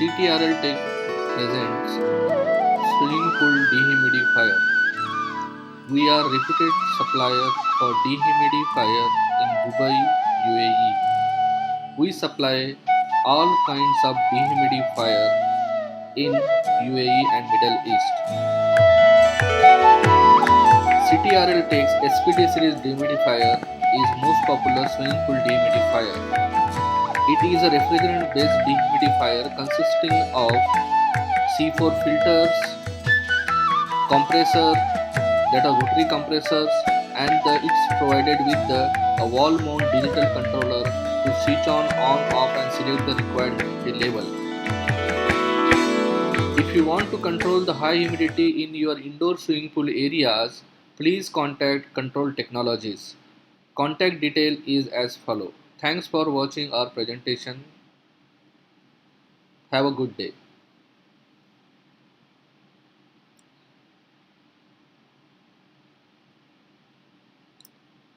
CTRL Tech presents swimming pool dehumidifier. We are reputed supplier for dehumidifier in Dubai, UAE. We supply all kinds of dehumidifier in UAE and Middle East. CTRL Tech's SPD series dehumidifier is most popular swimming pool dehumidifier. It is a refrigerant-based dehumidifier consisting of C4 filters, compressor, that are rotary compressors, and it's provided with a wall-mount digital controller to switch on, off, and select the required humidity level. If you want to control the high humidity in your indoor swimming pool areas, please contact Control Technologies. Contact detail is as follow. Thanks for watching our presentation. Have a good day.